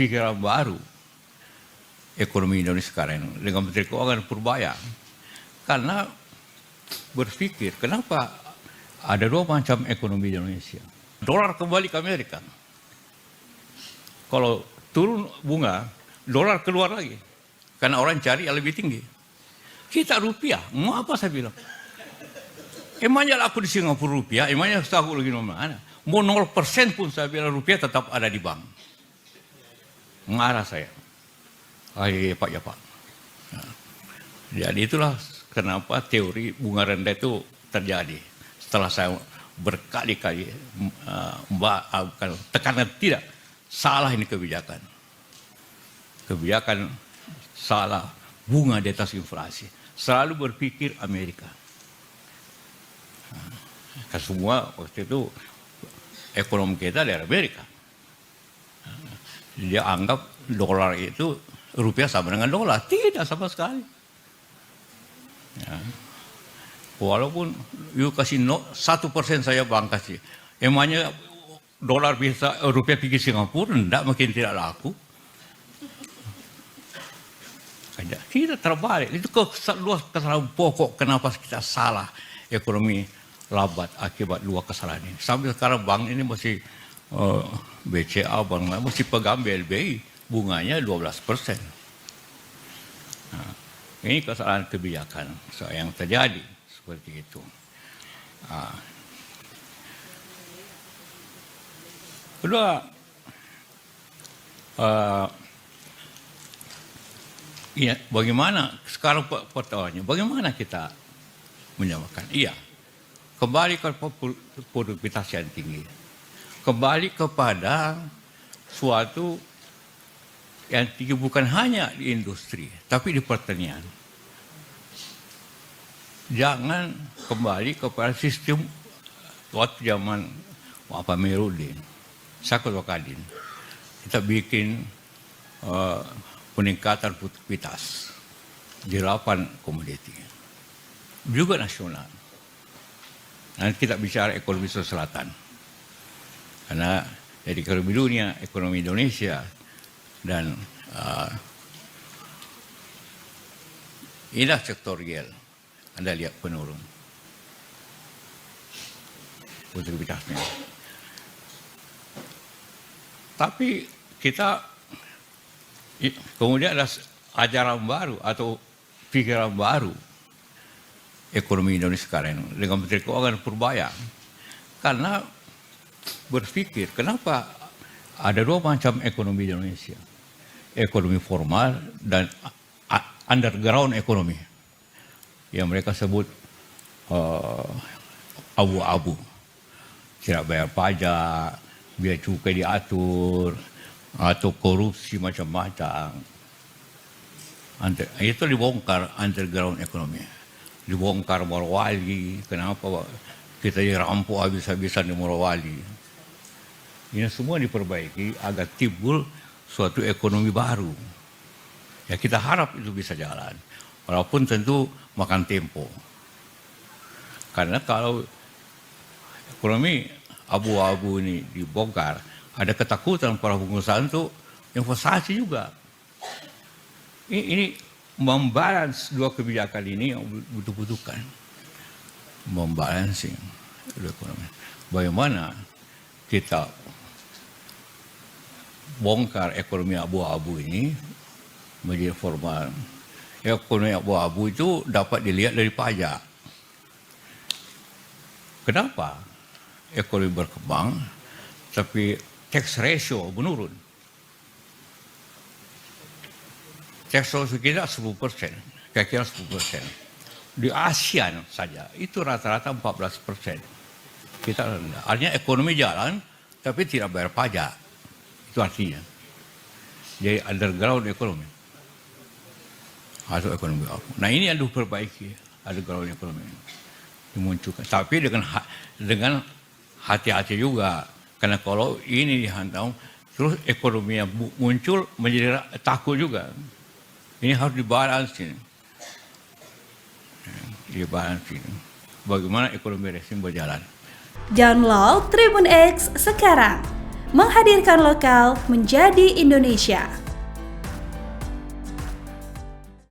pikiran baru ekonomi Indonesia sekarang ini dengan Menteri Keuangan Purbaya. Karena berpikir kenapa ada dua macam ekonomi di Indonesia. Dolar kembali ke Amerika. Kalau turun bunga, dolar keluar lagi. Karena orang cari yang lebih tinggi. Kita rupiah, mau apa saya bilang? Emangnya laku di Singapura rupiah, emangnya aku lagi mana? Mau 0% pun saya bilang rupiah tetap ada di bank. Mengarah saya. Ya Pak. Nah, jadi itulah kenapa teori bunga rendah itu terjadi. Setelah saya berkali-kali tekanan tidak, salah ini kebijakan. Kebijakan salah, bunga di atas inflasi. Selalu berpikir Amerika. Nah, semua waktu itu ekonomi kita dari Amerika. Dia anggap dolar itu rupiah sama dengan dolar. Tidak sama sekali. Ya. Walaupun you kasih 1% saya bang kasih. Emangnya dolar bisa rupiah pergi Singapura? Tidak, makin tidak laku. Kita terbalik. Itu dua kesalahan pokok kenapa kita salah ekonomi lambat akibat dua kesalahan ini. Sampai sekarang bank ini masih BCA, bank masih pegang BLBI, bunganya 12%. Nah, ini kesalahan kebijakan yang terjadi seperti itu. Kedua, ya, bagaimana sekarang pertanyaannya? Bagaimana kita menyamakan? Iya, kembali ke produktivitas yang tinggi, kembali kepada suatu yang tinggi bukan hanya di industri, tapi di pertanian. Jangan kembali kepada sistem waktu zaman Pak Amiruddin, Sakut Wakadin. Kita bikin peningkatan produktivitas di 8 komoditi, juga nasional. Nanti kita bicara ekonomi selatan, karena dari ekonomi dunia, ekonomi Indonesia, dan inilah sektorial. Anda lihat penurun produktivitasnya. Tapi kita kemudian ada ajaran baru atau pikiran baru ekonomi Indonesia sekarang dengan Menteri Keuangan Purbaya. Karena berpikir kenapa ada dua macam ekonomi di Indonesia. Ekonomi formal dan underground ekonomi. Yang mereka sebut abu-abu. Tidak bayar pajak, biaya cukai diatur, atau korupsi macam-macam. Itu dibongkar underground ekonomi. Dibongkar Morowali. Kenapa kita dirampok habis-habisan di Morowali? Ini semua diperbaiki agar timbul suatu ekonomi baru. Ya kita harap itu bisa jalan. Walaupun tentu makan tempo. Karena kalau ekonomi abu-abu ini dibongkar, ada ketakutan para pengusaha untuk investasi juga. Ini membalance dua kebijakan ini yang butuh-butuhkan. Membalancing ekonomi. Bagaimana kita bongkar ekonomi abu-abu ini menjadi formal. Ekonomi abu-abu itu dapat dilihat dari pajak. Kenapa ekonomi berkembang tapi tax ratio menurun? Tax ratio kita 10%, kira-kira 10%. Di ASEAN saja itu rata-rata 14%. Kita rendah. Artinya ekonomi jalan tapi tidak bayar pajak. Itu artinya. Jadi underground ekonomi. Atau ekonomi apa. Nah ini yang diperbaiki, underground ekonomi. Dimunculkan. Tapi dengan hati-hati juga. Karena kalau ini dihantam, terus ekonomi yang muncul menjadi takut juga. Ini harus dibalansin. Dibalansin. Bagaimana ekonomi resim berjalan. Download Tribun X sekarang. Menghadirkan lokal menjadi Indonesia.